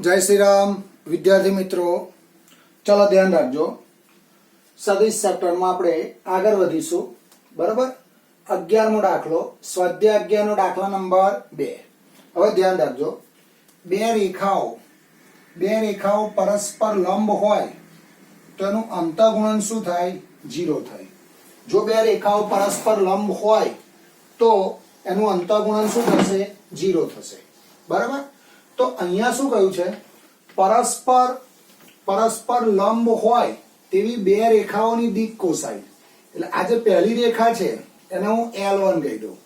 जय श्री राम विद्यार्थी मित्रों, चलो ध्यान रखो। सदिश चैप्टर में आपणे आगळ वधीशुं। बराबर 11मो दाखलो स्वाध्याय 11 नो दाखला नंबर 2। हवे ध्यान रखो, बे रेखाओं परस्पर लंब होय तो एनुं अंतःगुणन शुं थाय? 0 थाय। जो बे रेखाओं परस्पर लंब होय तो एनुं अंतःगुणन शुं थशे? 0 थशे। बराबर। तो अहींया शुं कह्युं छे? परस्पर लंब होय तेवी बे रेखाओनी दिक् कोसाय। એટલે આ જે પહેલી રેખા છે એને હું L1 કહી દઉં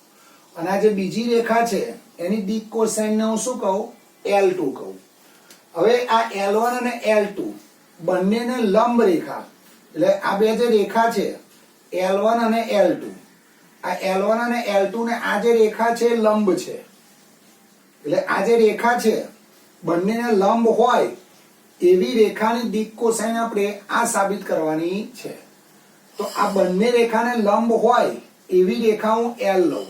અને આ જે બીજી રેખા છે એની દિક્ કોસાઇનને હું શું કહું? L2 કહું। હવે આ L1 અને L2 બંનેને લંબ રેખા, એટલે આ બે જે રેખા છે L1 અને L2, આ L1 અને L2 ને આ જે રેખા છે લંબ છે। એટલે આ જે રેખા છે બંનેને લંબ હોય એવી રેખાની દિક્ કોસાઇન આપણે આ સાબિત કરવાની છે। તો આ બંને રેખાને લંબ હોય એવી રેખા હું L લઉં।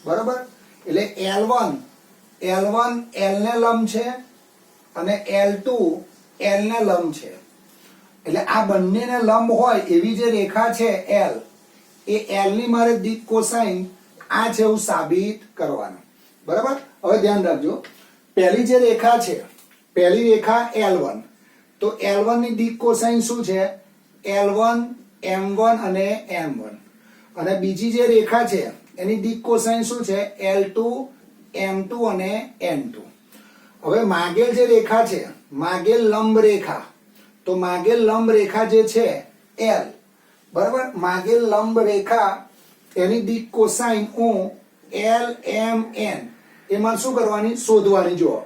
બરાબર। એટલે L1 L ને લંબ છે અને L2 L ને લંબ છે। એટલે આ બંનેને લંબ હોય એવી જે રેખા છે L, એ L ની મારે દિક્ કોસાઇન આ છે એવું સાબિત કરવાનું। બરાબર। હવે ધ્યાન રાખજો, પહેલી જે રેખા છે, પહેલી રેખા L1, તો L1 ની દિક્ કોસાઇન શું છે? L1 M1 અને M1। અને બીજી જે રેખા છે એની દિક્ કોસાઇન શું છે? L2 M2 અને N2। હવે માગેલ જે રેખા છે, માગેલ લંબ રેખા, તો માગેલ લંબ રેખા જે છે L, બરાબર, માગેલ લંબ રેખા એની દિક્ કોસાઇન હું LMN એમાં શું કરવાની? શોધવાની। જો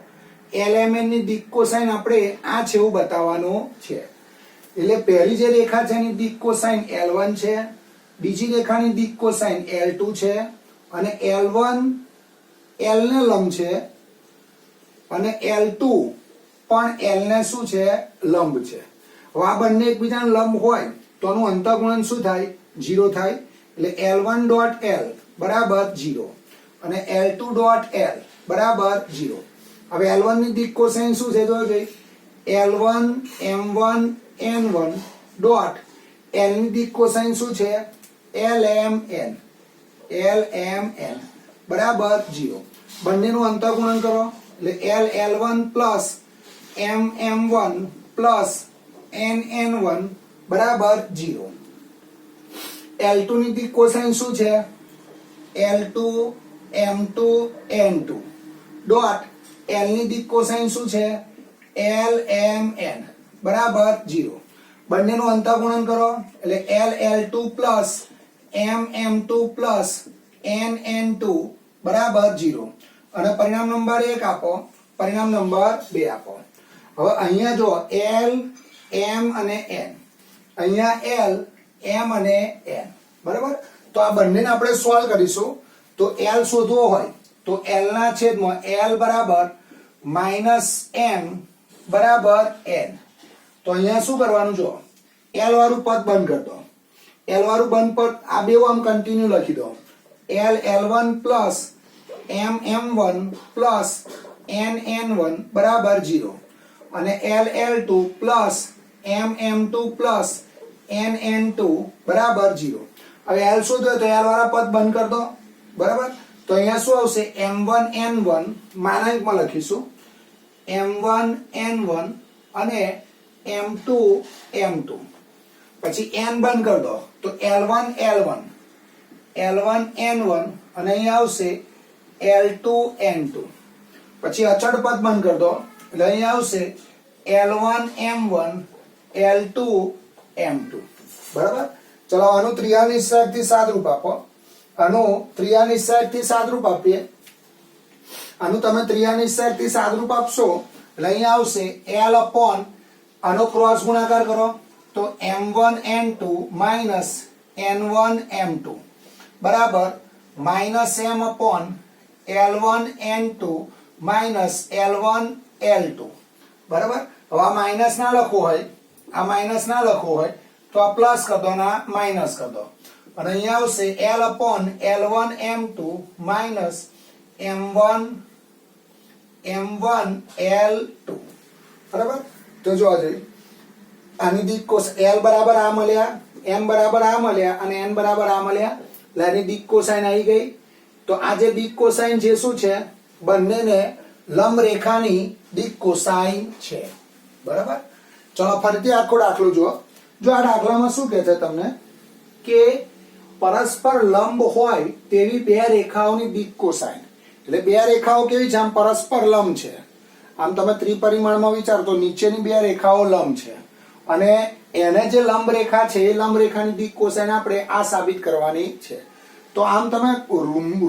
LMN ની દિક્ કોસાઇન આપણે આ છે એવું બતાવવાનું છે। એટલે પહેલી જે રેખા છે એની દિક્ કોસાઇન L1 છે, બીજી રેખાની દિક્ કોસાઇન L2 છે, અને L1 L ને લંબ છે અને L2 પણ L ને શું છે? લંબ છે। હવે આ બંને એકબીજાને લંબ હોય તો આનું અંતઃગુણન શું થાય? 0 થાય। એટલે L1 ડોટ L બરાબર 0 અને L2 ડોટ L બરાબર 0। હવે L1 ની દિક્ કોસાઇન શું છે? જોજો, L1 M1 N1 dot L ની દિક્ કોસાઇન શું છે? LMN બરાબર 0। બંનેનું અંતઃગુણન કરો એટલે LL1 plus MM1 plus NN1 બરાબર 0। L2 ની દિક્ કોસાઇન શું છે? L2 M2 N2 dot L ની દિક્ કોસાઇન શું છે? LMN બરાબર 0। બંનેનું અંતઃગુણન કરો એટલે LL2 plus MM2 plus NN2 બરાબર 0। અને પરિણામ નંબર 1 આપો, પરિણામ નંબર 2 આપો। હવે અહીંયા જો L M અને N, અહીંયા L M અને N, બરાબર। તો આ બંનેને આપણે સોલ્વ કરીશું। તો L શોધવો હોય તો L ના છેદમાં L બરાબર માઈનસ M બરાબર N। તો અહીંયા શું કરવાનું? જો L વાળું પદ બંધ કરી દો, L વાળું બંધ પદ આ બે આમ કન્ટિન્યુ લખી દો, LL1 plus MM1 plus NN1 બરાબર 0 અને LL2 plus MM2 plus NN2 બરાબર 0। હવે L શોધો તો L વાળા પદ બંધ કરી દો। બરાબર। તો અહીંયા શું આવશે? M1 N1 માનાંકમાં લખીશું M1 N1 અને M2 M2, પછી N બંધ કરી દો તો L1 L1 N1 અને અહીંયા આવશે L2 N2, પછી અચળ પદ બંધ કરી દો એટલે અહીંયા આવશે L1 M1 L2 M2। બરાબર। ચલો આનું ત્રિયાની સાઈડથી સાદરૂપ આપો, આનું ત્રિયાની સાઈડથી સાદરૂપ આપીએ। આનું તમે ત્રિયાની સાઈડથી સાદરૂપ આપશો એટલે અહીંયા આવશે L અપોન આનો ક્રોસ ગુણાકાર કરો તો M1 N2 minus N1 M2 બરાબર minus M upon L1 N2 minus L1 L2। બરાબર। હવે આ માઈનસ ના લખવું હોય, આ માઈનસ ના લખવું હોય તો આ પ્લસ કરી દો અને આ માઈનસ કરી દો અને અહીંયા આવશે L upon L1 M2 minus M1 L2 બરાબર. તો જો આજે આની દિક કોસાઇન L બરાબર આ મળ્યા, M બરાબર આ મળ્યા અને N બરાબર આ મળ્યા, એટલે આની દિક કોસાઇન આવી ગઈ. તો આ જે દિક કોસાઇન છે શું છે, બંનેને લંબ રેખાની દિક કોસાઇન છે. બરાબર. ચલો ફરીથી આખો દાખલો જુઓ. જો આ દાખલામાં શું કહે છે તમને કે પરસ્પર લંબ હોય તેવી બે રેખાઓની દિક કોસાઇન, એટલે બે રેખાઓ કેવી છે, આમ પરસ્પર લંબ છે. આમ તમે ત્રિપરિમાણમાં વિચારો તો નીચેની બે રેખાઓ લંબ છે અને એને જે લંબ રેખા છે એ લંબ રેખાની દિક કોસાઇન આપણે આ સાબિત કરવાની છે. તો આમ તમે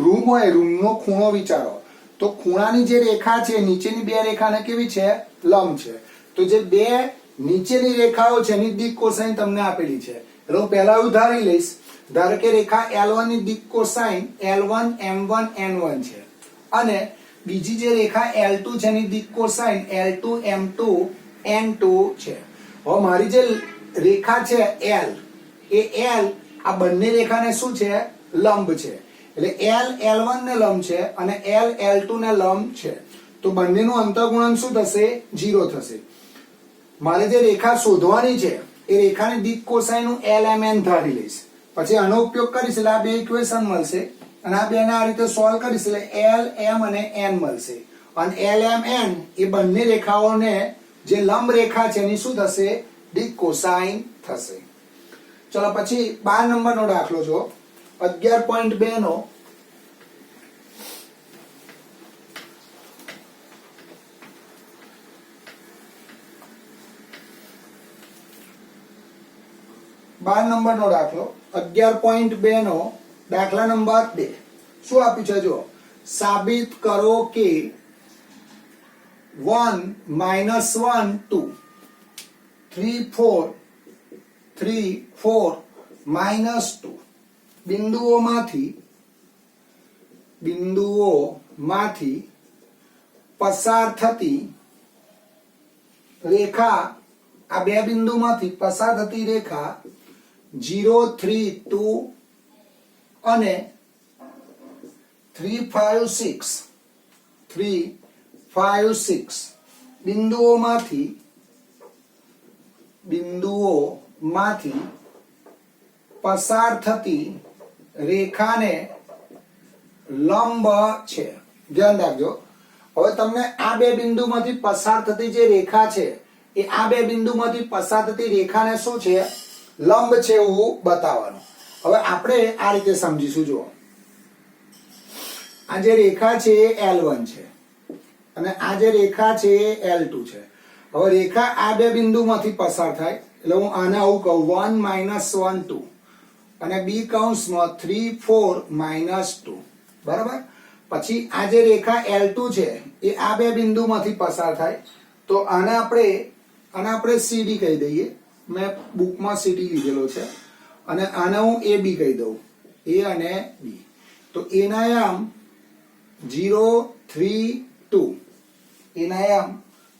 રૂમ હોય, રૂમનો ખૂણો વિચારો તો ખૂણાની જે રેખા છે નીચેની બે રેખાને કેવી છે, લંબ છે. તો જે બે નીચેની રેખાઓ છે એની દિક કોસાઇન તમને આપેલી છે. એટલે હું પહેલા એવું ધારી લઈશ, ધારો કે રેખા L1 ની દિક કોસાઇન L1 M1 N1 છે અને બીજી જે રેખા L2 છે એની દિક કોસાઇન L2 M2 N2 છે. હવે મારી જે રેખા છે L, એ L આ બંને રેખાને શું છે, લંબ છે. એટલે L L1 ને લંબ છે અને L L2 ને લંબ છે. તો બંનેનું અંતઃગુણન શું થશે, 0 થશે. મારે જે રેખા શોધવાની છે એ રેખાની દિક કોસાઇન હું LMN ધારી લઈશ. પછી આનો ઉપયોગ કરીશ એટલે આ બે ઇક્વેશન મળશે અને આ બેને આ રીતે સોલ્વ કરીશ એટલે L M અને N મળશે. અને L M N એ બંને રેખાઓને જે લંબ રેખા છે એની શું થશે, દિક કોસાઇન થશે. ચલો પછી 12 નંબરનો દાખલો જો 11.2 નો. નંબરનો દાખલો 11.2 નો દાખલા નંબર 2 શું આપ્યું છે જો, સાબિત કરો કે 1 -1 2 3 4 -2 બિંદુઓમાંથી પસાર થતી રેખા, આ બે બિંદુમાંથી પસાર થતી રેખા 0 3 2 અને 3 5 6 બિંદુઓમાંથી પસાર થતી રેખાને લંબ છે. ધ્યાન રાખજો. હવે તમને આ બે બિંદુમાંથી પસાર થતી જે રેખા છે એ આ બે બિંદુમાંથી પસાર થતી રેખાને શું છે, લંબ છે એવું બતાવવાનું. હવે આપણે આ રીતે સમજીશું. જુઓ, આ જે રેખા છે એ L1 છે અને આ જે રેખા છે એ L2 છે. હવે રેખા આ બે બિંદુમાંથી પસાર થાય એટલે હું આને આવું કહું 1 -1 2 અને B કૌંસમાં 3 4 -2. બરાબર. પછી આ જે રેખા L2 છે એ આ બે બિંદુમાંથી પસાર થાય તો આને આપણે CD કહી દઈએ. મેં બુકમાં CD લીધેલો છે અને આને હું AB કહી દઉં, A અને B. તો એના આમ 0 3 2 એના આમ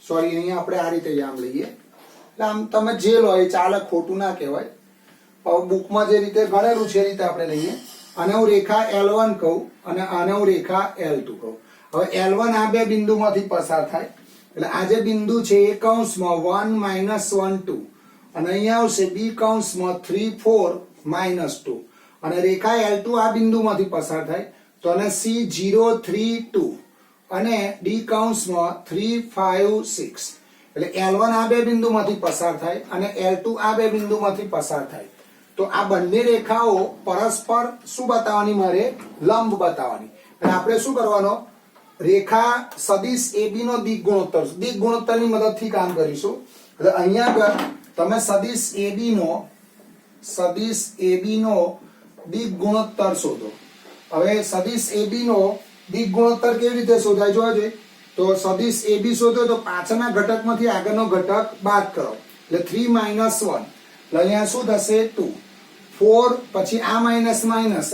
સોરી અહીંયા આપણે આ રીતે આમ લઈએ. એટલે આમ તમે જે લો એ ચાલે, ખોટું ના કહેવાય. બુકમાં જે રીતે ગણેલું છે એ રીતે આપણે લઈએ. આને હું રેખા L1 કહું અને આને હું રેખા L2 કહું. હવે L1 આ બે બિંદુમાંથી પસાર થાય એટલે આ જે બિંદુ છે એ કૌંસમાં 1 -1 2 અને અહીંયા આવશે B કૌંસમાં 3 4 -2 અને રેખા L2 આ બિંદુમાંથી પસાર થાય તો આને C 0 3 2 અને D કૌંસમાં 3 5 6. એટલે L1 આ બે બિંદુમાંથી પસાર થાય અને L2 આ બે બિંદુમાંથી પસાર થાય તો આ બંને રેખાઓ પરસ્પર શું બતાવવાની, મારે લંબ બતાવવાની. અને આપણે શું કરવાનો, રેખા સદિશ AB નો દિક ગુણોત્તરની મદદથી કામ કરીશું. એટલે અહીંયા આગળ તમે સદિશ AB નો દિક ગુણોત્તર શોધો. હવે સદિશ AB નો દિક ગુણોત્તર કેવી રીતે શોધાય જોજો. તો સદિશ AB શોધો તો પાછળના ઘટકમાંથી આગળનો ઘટક બાદ કરો એટલે 3 -1 એટલે અહીંયા શું થશે 2 4 પછી આ માઇનસ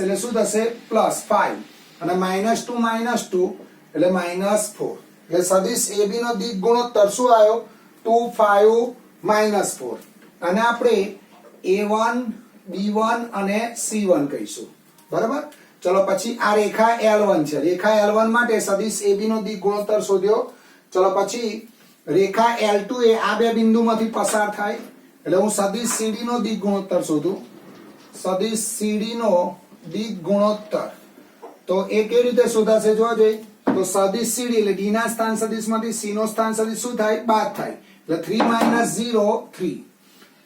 એટલે શું થશે +5 અને -2 એટલે -4. એટલે સદિશ AB નો દિક ગુણોત્તર શું આવ્યો 2 5 -4 અને આપણે A1 B1 અને C1 કહીશું. બરાબર. ચલો પછી આ રેખા L1 છે. રેખા L1 માટે સદિશ AB નો દિક ગુણોત્તર શોધ્યો. ચલો પછી રેખા L2 એ આ બે બિંદુમાંથી પસાર થાય એટલે હું સદિશ CD નો દિક ગુણોત્તર શોધું. સદિશ CD નો દિક ગુણોત્તર તો એ કેવી રીતે શોધાશે જોવા જોઈએ. તો સદિશ CD એટલે D ના સ્થાન સદિશમાંથી C નો સ્થાન સદિશ શું થાય? બાદ થાય. એટલે 3 - 0 3,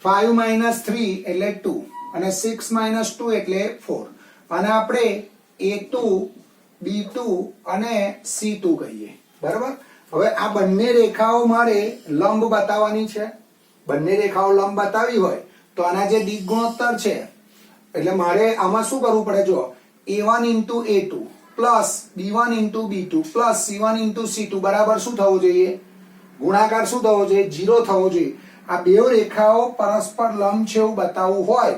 5 - 3 એટલે 2 અને 6 - 2 એટલે 4. અને આપણે A2 B2 અને C2 કહીએ. બરાબર. હવે આ બંને રેખાઓ મારે લંબ બતાવવાની છે. બંને રેખાઓ લંબ બતાવી હોય તો આના જે દિક ગુણોત્તર છે એટલે મારે આમાં શું કરવું પડે જો A1 * A2 plus B1 * B2 plus C1 * C2 બરાબર શું થવું જોઈએ? ગુણાકાર શું થવો જોઈએ? 0 થવો જોઈએ. આ બે રેખાઓ પરસ્પર લંબ છે એવું બતાવવું હોય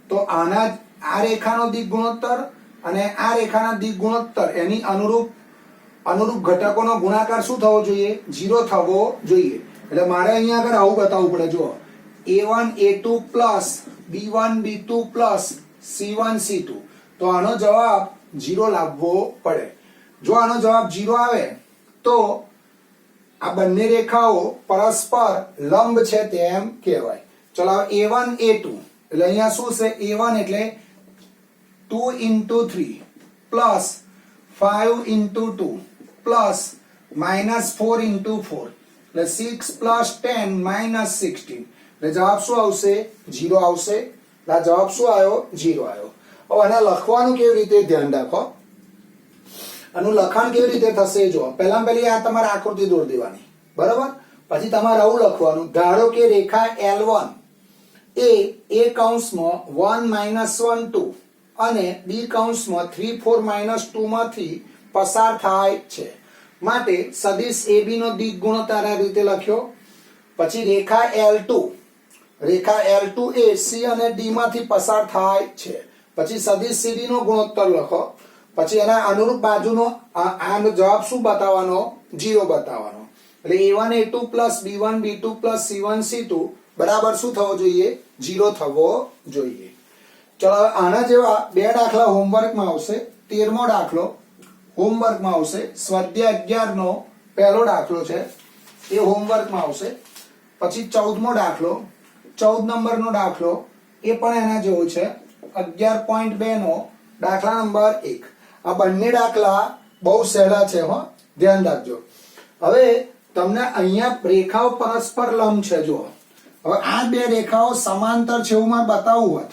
તો આ રેખાનો દિક ગુણોત્તર અને આ રેખાના દિક ગુણોત્તર એની અનુરૂપ ઘટકોનો ગુણાકાર શું થવો જોઈએ? 0 થવો જોઈએ. એટલે મારે અહીંયા આગળ આવું બતાવવું પડે જો A1 A2 plus B1 B2 plus C1 C2 તો આનો જવાબ 0 લાવવો પડે. જો આનો જવાબ 0 આવે તો આ બંને રેખાઓ પરસ્પર લંબ છે તેમ કહેવાય. ચલો A1 A2 એટલે અહીંયા શું છે? A1 એટલે 2 * 3 પ્લસ 5 * 2 પ્લસ -4 * 4 એટલે 6 + 10 - 16 એટલે જવાબ શું આવશે? 0 આવશે. આ જવાબ શું આવ્યો? 0 આવ્યો. હવે આને લખવાનું કેવી રીતે ધ્યાન રાખો. આનું લખાણ કેવી રીતે થશે જો પહેલામાં પહેલી આ તમારે આકૃતિ દોરી દેવાની. બરાબર. પછી તમારે આવું લખવાનું. ધારો કે રેખા L1 એ A કૌંસમાં 1 - 1 2 અને B કૌંસમાં 3 4 - 2 માંથી પસાર થાય છે. માટે સદિશ AB નો દિક ગુણોત્તર આ રીતે લખ્યો. પછી રેખા L2 એ C અને D માંથી પસાર થાય છે. પછી સદિશ CD નો ગુણોત્તર લખો. પછી એના અનુરૂપ બાજુનો આનો જવાબ શું બતાવવાનો? 0 બતાવવાનો. એટલે A1 A2 plus B1 B2 plus C1 C2 બરાબર શું થવો જોઈએ? 0 થવો જોઈએ. ચલો આના જેવા બે દાખલા હોમવર્કમાં આવશે. 13મો દાખલો હોમવર્કમાં આવશે. સ્વાધ્યાય 11 નો પહેલો દાખલો છે એ હોમવર્કમાં આવશે. પછી 14મો દાખલો 14 નંબરનો દાખલો એ પણ એના જેવો છે. 11.2 નો દાખલા નંબર 1. આ બંને દાખલા બહુ સહેલા છે હો, ધ્યાન રાખજો. હવે તમને અહીંયા રેખાઓ પરસ્પર લંબ છે જુઓ. હવે આ બે રેખાઓ સમાંતર છે એવું મારે બતાવવું હોત.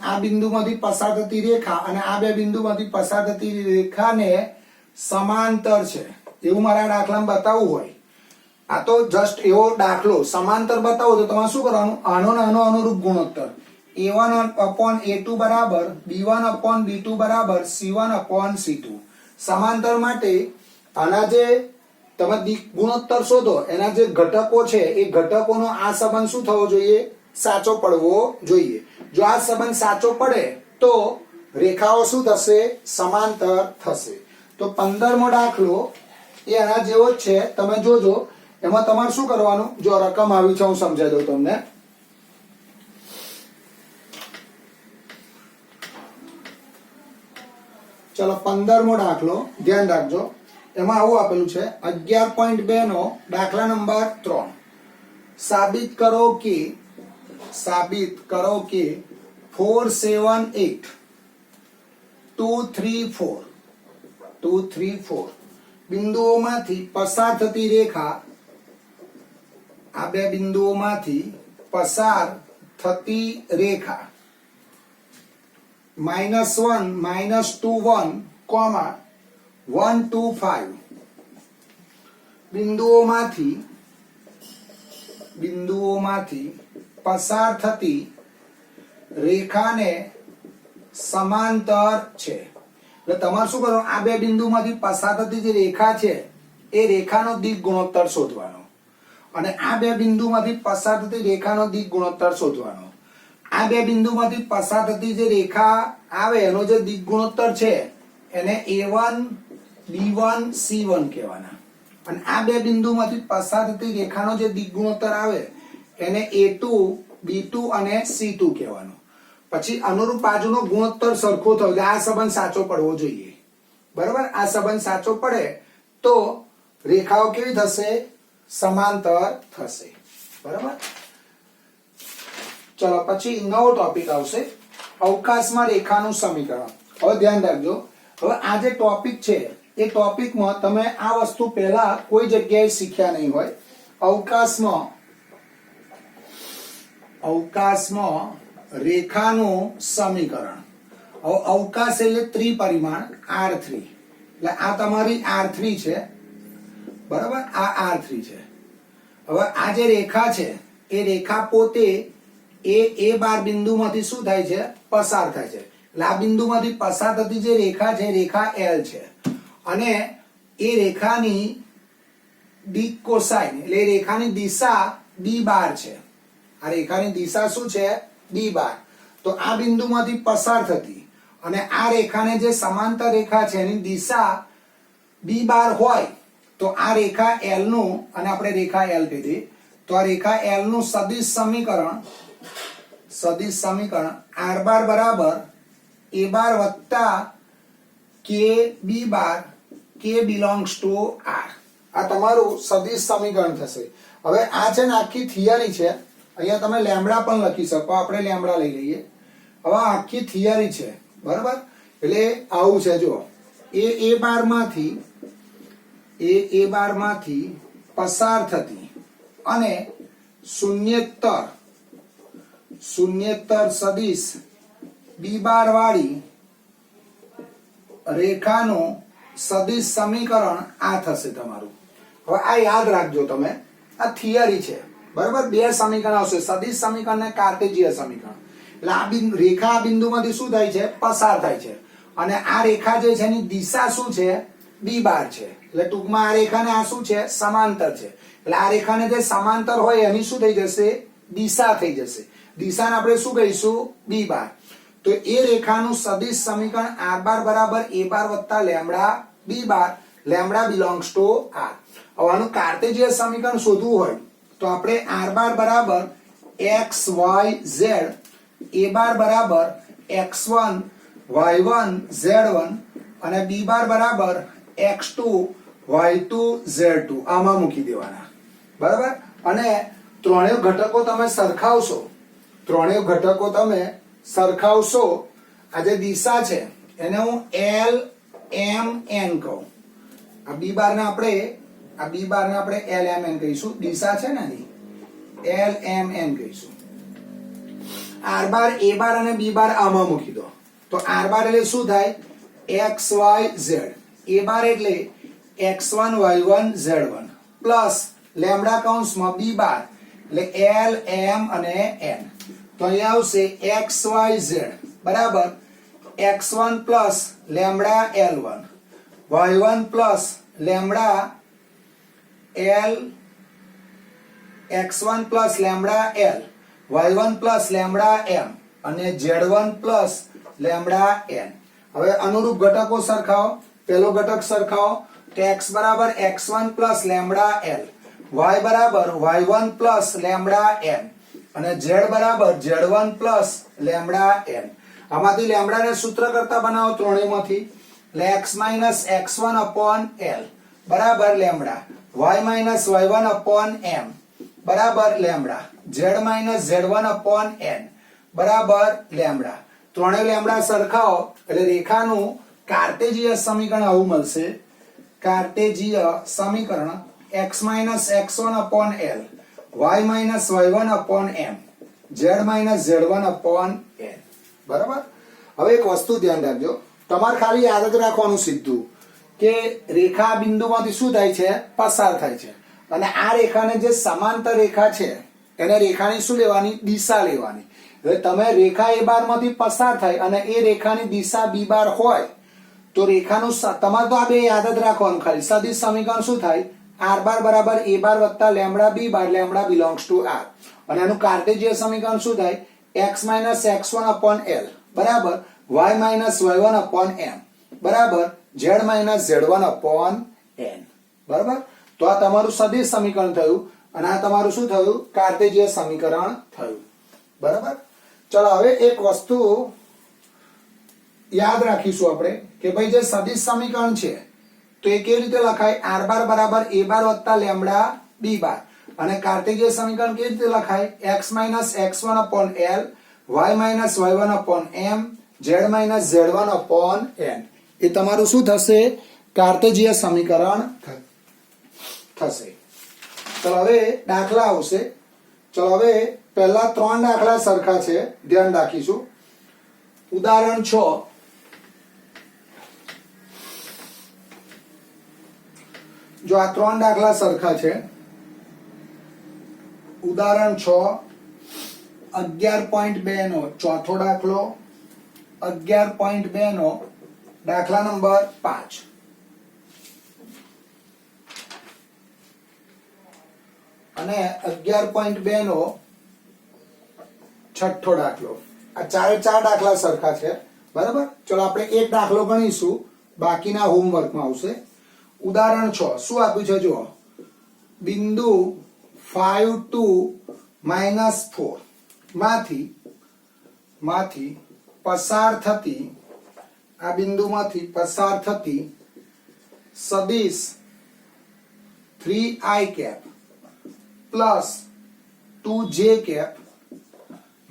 આ બિંદુમાંથી પસાર થતી રેખા અને આ બે બિંદુમાંથી પસાર થતી રેખાને સમાંતર છે એવું મારા દાખલામાં બતાવવું હોય. આ તો જસ્ટ એવો દાખલો સમાંતર બતાવો તો તમારે શું કરવાનું? આનો નાનો અનુરૂપ ગુણોત્તર A1/A2 બરાબર B1/B2 બરાબર C1/C2. સમાંતર માટે આના જે તમે દિક ગુણોત્તર શોધો એના જે ઘટકો છે એ ઘટકોનો આ સંબંધ શું થવો જોઈએ? સાચો પડવો જોઈએ. જો આ સંબંધ સાચો પડે તો રેખાઓ શું થશે? સમાંતર થશે. તો 15મો દાખલો એ આના જેવો જ છે. તમે જોજો એમાં તમારે શું કરવાનું? જો રકમ આવી છે હું સમજાવી દઉં તમને. ચલો 15મો દાખલો ધ્યાન રાખજો. એમાં આવું આપેલું છે 11.2 નો દાખલા નંબર 3. સાબિત કરો કે 4 7 8 2 3 4 બિંદુઓમાંથી પસાર થતી રેખા આ બે બિંદુઓમાંથી પસાર થતી રેખા -1 -2 1 1 2 5 બિંદુઓમાંથી પસાર થતી રેખાને સમાંતર છે. એટલે તમારે શું કરવાનું? આ બે બિંદુમાંથી પસાર થતી જે રેખા છે એ રેખાનો દિક ગુણોત્તર શોધવાનો અને આ બે બિંદુમાંથી પસાર થતી રેખાનો દિક ગુણોત્તર શોધવાનો. આ બે બિંદુમાંથી પસાર થતી જે રેખા આવે એનો જે દિક ગુણોત્તર છે એને A1 B1 C1 કહેવાના અને આ બે બિંદુમાંથી પસાર થતી રેખાનો જે દિક ગુણોત્તર આવે એને A2 B2 અને C2 કહેવાનો. પછી અનુરૂપ બાજુનો ગુણોત્તર સરખો થવો જોઈએ. આ સંબંધ સાચો પડવો જોઈએ. બરાબર. આ સંબંધ સાચો પડે તો રેખાઓ કેવી થશે? સમાંતર થશે. બરાબર. ચલો પછી નવો ટોપિક આવશે, અવકાશમાં રેખાનું સમીકરણ. હવે ધ્યાન રાખજો, હવે આ જે ટોપિક છે એ ટોપિકમાં તમે આ વસ્તુ પહેલા કોઈ જગ્યાએ શીખ્યા નહીં હોય. અવકાશમાં રેખાનું સમીકરણ. હવે અવકાશ એટલે ત્રિપરિમાણ R3, એટલે આ તમારી R3 છે. બરાબર, આ R3 છે. હવે આ જે રેખા છે એ રેખા પોતે એ બાર બિંદુમાંથી શું થાય છે? પસાર થાય છે. એટલે આ બિંદુમાંથી પસાર થતી જે રેખા છે રેખા L છે, અને એ રેખાની દિક કોસાઇન એટલે રેખાની દિશા B12 છે. આ રેખાની દિશા શું છે? B12. તો આ બિંદુમાંથી પસાર થતી અને આ રેખાને જે સમાંતર રેખા છે એની દિશા B12 હોય તો આ રેખા L નું, અને આપણે રેખા L કીધી, તો આ રેખા L નું સદિશ સમીકરણ R બાર બરાબર A બાર વત્તા K B bar, K belongs to R. આ તમારું સદિશ સમીકરણ થશે. હવે આ છે ને આખી થિયરી છે. અહીંયા તમે લેમ્બડા પણ લખી શકો, આપણે લેમ્બડા લઈ લઈએ. હવે આખી થિયરી છે. બરાબર, એટલે આવું છે. જો એ બારમાંથી પસાર થતી અને શૂન્યેતર સદિશ B12 વાળી રેખાનું સદિશ સમીકરણ આ થશે તમારું. હવે આ યાદ રાખજો તમે, આ થિયરી છે. બરાબર, બે સમીકરણ આવશે, સદિશ સમીકરણ ને કાર્ટેશિયન સમીકરણ. એટલે આ રેખા આ બિંદુમાંથી શું થાય છે? પસાર થાય છે. અને આ રેખા જે છે એની દિશા શું છે? B12 છે. એટલે ટૂંકમાં આ રેખાને આ શું છે? સમાંતર છે. એટલે આ રેખાને જે સમાંતર હોય એની શું થઈ જશે? દિશા થઈ જશે. દિશાને આપણે શું કહીશું? B12. તો એ રેખાનું સદિશ સમીકરણ R બાર બરાબર A બાર વત્તા lambda B12, lambda belongs to R. હવે આનું કાર્ટેશિયન સમીકરણ શોધવું હોય તો આપણે R બાર બરાબર XYZ, A બાર બરાબર X1 Y1 Z1 અને B બાર બરાબર X2 Y2 Z2 આમાં મૂકી દેવાના. બરાબર, અને ત્રણેય ઘટકો તમે સરખાવશો. આ જે દિશા છે એને હું L M N કહું. આ B બારને આપણે L M N કહીશું. દિશા છે ને એની L M N કહીશું. R બાર A બાર અને B બાર આમાં મૂકી દો. તો R બાર એટલે શું થાય? XYZ. A બાર એટલે X1 Y1 Z1 plus lambda કૌંસમાં B બાર એટલે L M અને N. તો અહીંયા આવશે XYZ બરાબર X1 plus lambda L1, Y1 plus lambda L, X1 plus lambda L, Y1 plus lambda M અને Z1 પ્લસ લેમ્બડા N. હવે અનુરૂપ ઘટકો સરખાવો. પહેલો ઘટક સરખાવો તો X બરાબર X1 plus lambda L, Y બરાબર Y1 પ્લસ લેમ્બડા M અને Z બરાબર Z1 પ્લસ લેમ્બડા N. આમાંથી લેમ્બડાને સૂત્ર કરતા બનાવો ત્રણેયમાંથી. એટલે X minus X1 upon L બરાબર lambda, Y minus Y1 upon M બરાબર lambda, Z minus Z1 upon N બરાબર લેમ્બડા. ત્રણેય લેમ્બડા સરખાવો એટલે રેખાનું કાર્ટેશિયન સમીકરણ આવું મળશે. કાર્ટેશિયન સમીકરણ X minus X1 upon L, Y minus Y1 upon M, Z minus Z1 upon N. બરાબર. હવે એક વસ્તુ ધ્યાન રાખજો, તમારે ખાલી યાદ જ રાખવાનું સીધું કે રેખા બિંદુમાંથી શું થાય છે? પસાર થાય છે. અને આ રેખાને જે સમાંતર રેખા છે એને રેખાની શું લેવાની? દિશા લેવાની. હવે તમે રેખા A બાર માંથી પસાર થાય અને એ રેખાની દિશા B બાર હોય તો રેખાનું તમારે તો આ બે યાદ જ રાખવાનું ખાલી. સદિશ સમીકરણ શું થાય? R બાર બરાબર A બાર વત્તા lambda B bar, lambda belongs to R. અને આનું કાર્ટેશિયન સમીકરણ શું થાય? X minus X1 upon L બરાબર Y minus Y1 upon M બરાબર Z minus Z1 upon N. બરાબર. તો આ તમારું સદિશ સમીકરણ થયું અને આ તમારું શું થયું? કાર્ટેશિયન સમીકરણ થયું. બરાબર. ચલો હવે એક વસ્તુ યાદ રાખીશું આપણે કે ભાઈ જે સદિશ સમીકરણ છે તો એ કેવી રીતે લખાય? આર બાર બરાબર એ બાર વત્તા લેમડા બી બાર. અને કાર્ટેશિયન સમીકરણ કેવી રીતે લખાય? x minus x1 upon l, y minus y1 upon m, z minus z1 upon n. એ તમારું શું થશે? કાર્ટેશિયન સમીકરણ થશે. ચલો હવે દાખલા આવશે. ચલો હવે પહેલા 3 દાખલા સરખા છે, ધ્યાન રાખીશું. ઉદાહરણ 6. જો આ 3 દાખલા સરખા છે. ઉદાહરણ 6 11.2 નો ચોથો દાખલો, 11.2 નો દાખલા નંબર 5 અને 11.2 નો છઠ્ઠો દાખલો. આ ચારે 4 દાખલા સરખા છે, બરાબર. ચલો આપણે એક દાખલો ગણીશું, બાકીના હોમવર્કમાં આવશે. ઉદાહરણ 6 શું આપ્યું છે જુઓ. બિંદુ 5 2 -4 માંથી પસાર થતી, આ બિંદુમાંથી પસાર થતી સદિશ 3i cap plus 2j cap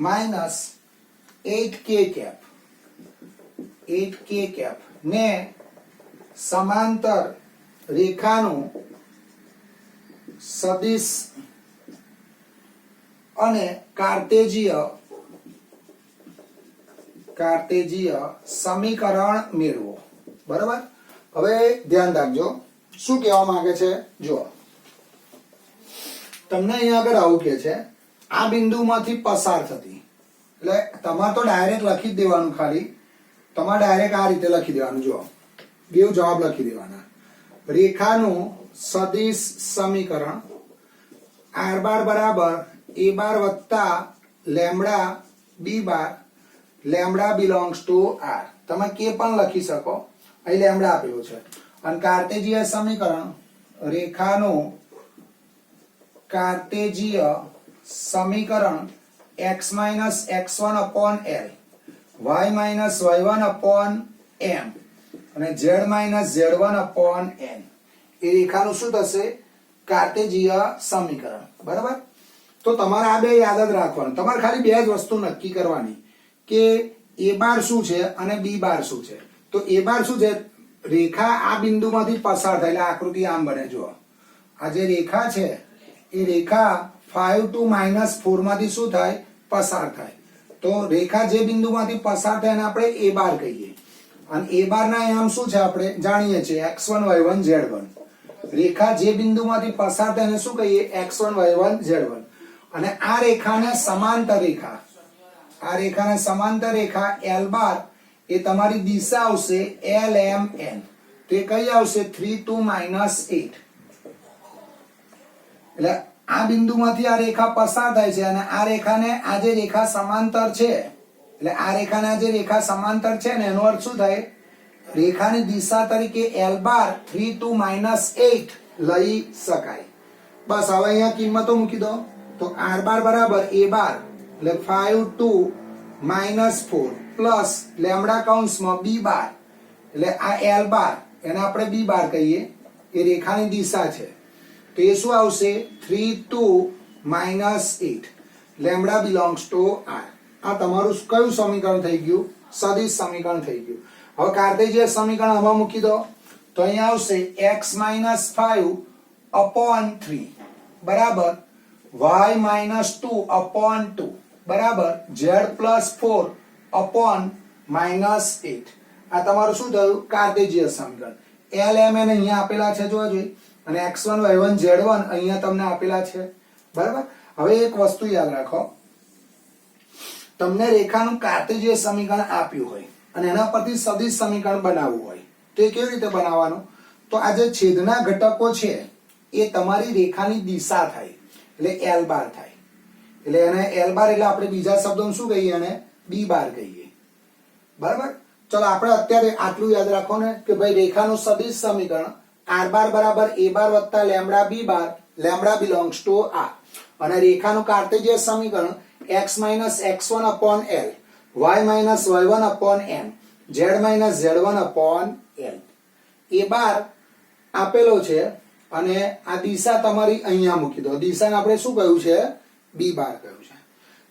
minus 8k cap ને સમાંતર રેખાનું સદિશ અને કાર્ટેશિય સમીકરણ મેળવો. બરાબર. હવે ધ્યાન રાખજો શું કહેવા માંગે છે. જો તમને અહીંયા આગળ આવું કે છે, આ બિંદુમાંથી પસાર થતી, એટલે તમારે તો ડાયરેક્ટ લખી જ દેવાનું. ખાલી તમારે ડાયરેક્ટ આ રીતે લખી દેવાનું. જો બે જવાબ લખી દેવાના. રેખાનું સદિશ સમીકરણ r બાર બરાબર a બાર વત્તા lambda b bar, lambda belongs to r. તમે કે પણ લખી શકો, અહીં લેમડા આપેલું છે. અને કાર્ટેશિયન સમીકરણ, રેખાનું કાર્ટેશિય સમીકરણ x minus x1 upon l, y minus y1 upon m અને z minus z1 upon n. એ રેખાનું શું થશે? કાર્ટેશિય સમીકરણ. બરાબર. તો તમારે આ બે યાદ જ રાખવાનું. તમારે ખાલી બે જ વસ્તુ નક્કી કરવાની કે a બાર શું છે અને b બાર શું છે. તો a બાર શું છે? રેખા આ બિંદુમાંથી પસાર થાય, એટલે આકૃતિ આમ બને. જુઓ આ જે રેખા છે એ રેખા 5 2 -4 માંથી શું થાય? પસાર થાય. તો રેખા જે બિંદુમાંથી પસાર થાય એને આપણે a બાર કહીએ. અને a બાર ના આમ શું છે આપણે જાણીએ છીએ, x1 y1 z1. રેખા જે બિંદુમાંથી પસાર થાય એને શું કહીએ? x1 y1 z1. અને આ રેખાને સમાંતર રેખા, આ રેખાને સમાંતર રેખા l બાર એ તમારી દિશા આવશે LMN. તો એ કઈ આવશે? 3 2 -8. એટલે આ બિંદુમાંથી આ રેખા પસાર થાય છે અને આ રેખાને આ જે રેખા સમાંતર છે, એટલે આ રેખાને આ જે રેખા સમાંતર છે ને એનો અર્થ શું થાય? રેખાની દિશા તરીકે l બાર 3 2 -8 લઈ શકાય. બસ હવે અહીંયા કિંમતો મૂકી દો. તો r બાર બરાબર a બાર એટલે 5 2 -4 પ્લસ લેમડા કૌંસમાં b બાર એટલે આ l બાર એને આપણે b બાર કહીએ, એ રેખાની દિશા છે. તો એ શું આવશે? 3 2 -8 લેમડા બિલોંગ્સ ટુ r. આ તમારું કયું સમીકરણ થઈ ગયું? સદિશ સમીકરણ થઈ ગયું. હવે કાર્ટેશિયન સમીકરણ આમાં મૂકી દો. તો અહીંયા આવશે x માઇનસ 5 અપોન 3 બરાબર y માઇનસ 2 અપોન 2 બરાબર z પ્લસ 4 અપોન -8. આ તમારું શું થયું? કાર્ટેશિયન સમીકરણ. l m n અહીંયા આપેલા છે જોવા જોઈએ, અને x1 y1 z1 અહીંયા તમને આપેલા છે. બરાબર. હવે એક વસ્તુ યાદ રાખો, તમને રેખાનું કાર્ટેશિયન સમીકરણ આપ્યું હોય અને એના પરથી સદિશ સમીકરણ બનાવવું હોય તો એ કેવી રીતે બનાવવાનું? તો આ જે છેદના ઘટકો છે એ તમારી રેખાની દિશા થાય, એટલે l બાર થાય. એટલે એને l બાર એટલે આપણે બીજા શબ્દોમાં શું કહીએ? એને b બાર કહીએ. બરાબર. ચલો આપણે અત્યારે આટલું યાદ રાખો ને કે ભાઈ રેખાનું સદિશ સમીકરણ r બાર બરાબર a બાર વત્તા lambda b bar, lambda belongs to r. અને રેખાનું કાર્ટેશિયન સમીકરણ x minus x1 upon l, y minus y1 upon m, z minus z1 upon l. a બાર આપેલો છે અને આ દિશા તમારી અહીંયા મૂકી દો. દિશાને આપણે શું કહ્યું છે? બી બાર કહ્યું છે.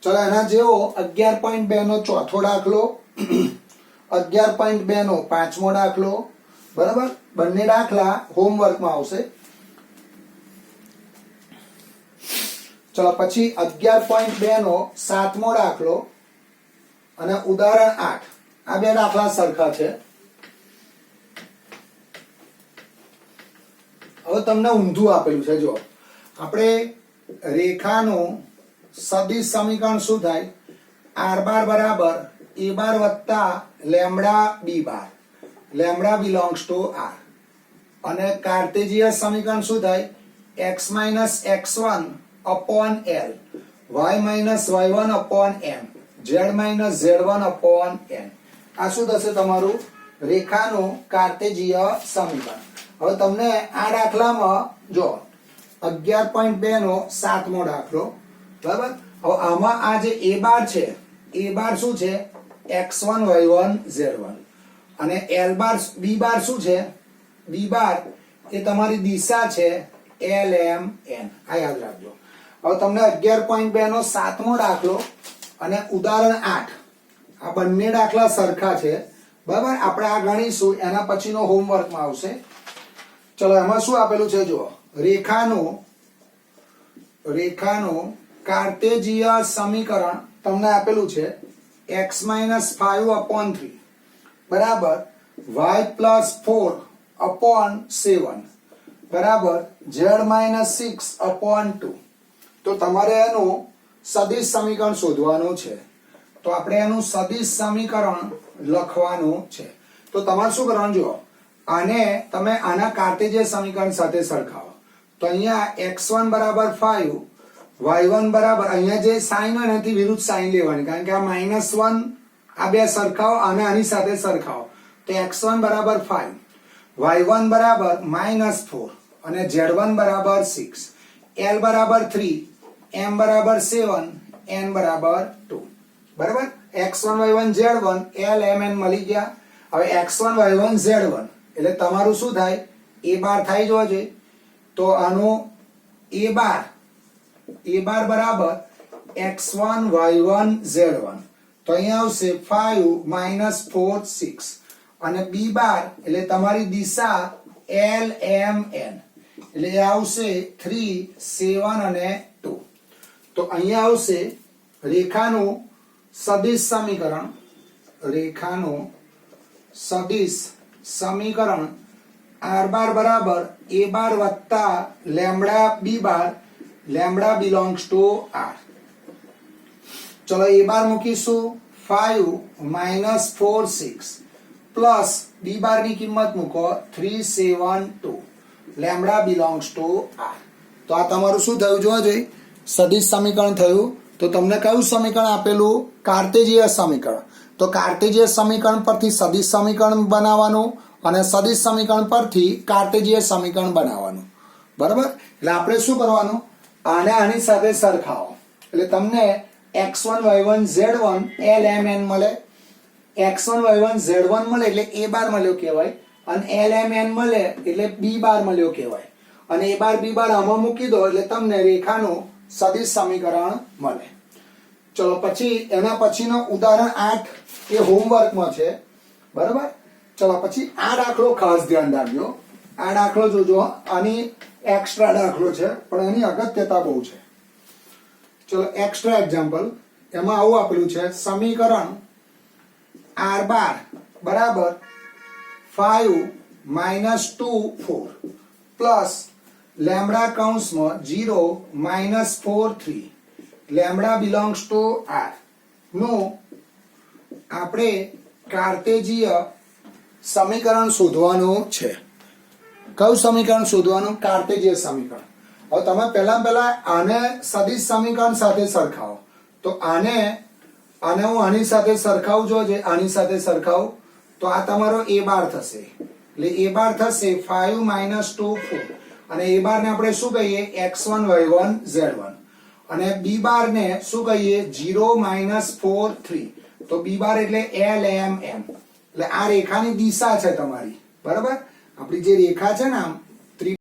ચલો એના જેવો 11.2 નો ચોથો દાખલો, 11.2 નો પાંચમો દાખલો. બરાબર, બંને દાખલા હોમવર્કમાં આવશે. ચલો પછી 11.2 નો સાતમો દાખલો અને ઉદાહરણ 8. આ બે દાખલા સરખા છે. હવે તમને ઊંધું આપેલું છે. જો આપણે રેખાનું સદિશ સમીકરણ શું થાય? r બાર બરાબર a બાર વત્તા lambda b bar, lambda belongs to r. અને કાર્ટેશિયન સમીકરણ શું થાય? x minus x1 upon l, y minus y1 upon m, z minus z1 upon n. આ શું થશે? તમારું રેખાનું કાર્ટેશિયન સમીકરણ. હવે તમને આ દાખલામાં જો 11.2 નો સાતમો દાખલો. બરાબર, હવે આમાં આ જે a બાર છે, a બાર શું છે? x1 y1 z1. અને l બાર b બાર શું છે? b બાર એ તમારી દિશા છે l m n. આ યાદ રાખજો. હવે તમને 11.2 નો સાતમો દાખલો અને ઉદાહરણ 8. આ બંને દાખલા સરખા છે. બરાબર, આપણે આ ગણીશું, એના પછીનો હોમવર્કમાં આવશે. ચલો એમાં શું આપેલું છે? જુઓ, રેખાનું કાર્ટેશિયન સમીકરણ તમને આપેલું છે x માઇનસ 5 અપોન 3 બરાબર y પ્લસ 4 અપોન 7 બરાબર z માઇનસ 6 અપોન 2. તો તમારે એનું સદિશ સમીકરણ શોધવાનું છે. તો આપણે એનું સદિશ સમીકરણ લખવાનું છે. તો તમારે શું કરવાનું? જુઓ, આને તમે આના કાર્ટેશિયન સમીકરણ સાથે સરખાવો. તો અહીંયા x1 બરાબર 5, y1 બરાબર, અહીંયા જે સાઇન હોય એનાથી વિરુદ્ધ સાઇન લેવાની, કારણ કે આ -1 આ બે સરખાવો અને આની સાથે સરખાવો. તો x1 બરાબર 5, y1 બરાબર -4 અને z1 બરાબર 6, l બરાબર 3, m બરાબર 7, n બરાબર 2. બરાબર, x1 y1 z1 l m n મળી ગયા. હવે x1 y1 z1 એટલે તમારું શું થાય? a બાર થાય જોઈએ. તો આનો a બાર બરાબર x1 y1 z1. તો અહીંયા આવશે 5 -4 6 અને b બાર એટલે તમારી દિશા l m n એટલે આવશે 3 7 અને 2. તો અહીંયા આવશે રેખાનું સદિશ સમીકરણ r બાર બરાબર a બાર વત્તા lambda b bar, lambda belongs to r. ચલો a બાર મૂકીશું 5 -4 6 પ્લસ b બાર ની કિંમત મૂકો 3 7 2, લેમ્બડા બિલોંગ્સ ટુ r. તો આ તમારું શું થયું? જોવા જોઈએ, સદિશ સમીકરણ થયું. તો તમને કયું સમીકરણ આપેલું? કાર્ટેશિયન સમીકરણ. તો કાર્ટેશિયન સમીકરણ પરથી સદિશ સમીકરણ બનાવવાનું અને સદિશ સમીકરણ પરથી કાર્ટેશિયન સમીકરણ બનાવવાનું. બરાબર, એટલે આપણે શું કરવાનું? આને આની સાથે સરખાવો એટલે તમને x1 y1 z1 l m n મળે. x1 y1 z1 મળે એટલે a બાર મળ્યો કહેવાય, અને l m n મળે એટલે b બાર મળ્યો કહેવાય. અને a બાર b બાર આમાં મૂકી દો એટલે તમને રેખાનું સદિશ સમીકરણ મળે. ચલો પછી એના પછીનો ઉદાહરણ 8 એ હોમવર્કમાં છે. બરાબર, ચલો પછી આ દાખલો ખાસ ધ્યાન રાખજો. આ દાખલો જોજો, આની એક્સ્ટ્રા દાખલો છે પણ એની અગત્યતા બહુ છે. ચલો એક્સ્ટ્રા એક્ઝામ્પલ, એમાં આવું આપેલું છે સમીકરણ r બાર બરાબર 5 -2 4 પ્લસ લેમ્બડા કૌંસમાં 0 -4 3, લેમ્બડા બિલોંગ્સ ટુ r નું આપણે કાર્ટેશિયન સમીકરણ શોધવાનું છે. કયું સમીકરણ શોધવાનું? કાર્ટેશિયન સમીકરણ. હવે તમે પહેલા આને સદિશ સમીકરણ સાથે સરખાવો. તો આને હું આની સાથે સરખાવું જોઈએ, આની સાથે સરખાવું તો આ તમારો a બાર થશે. એટલે a બાર થશે 5 -2 4 અને a બાર ને આપણે શું કહીએ? x1 y1 z1 અને b બાર ને શું કહીએ? 0 -4 3. તો b બાર એટલે l m n. એટલે આ રેખાની દિશા છે તમારી. બરાબર, આપણી જે રેખા છે ને આમ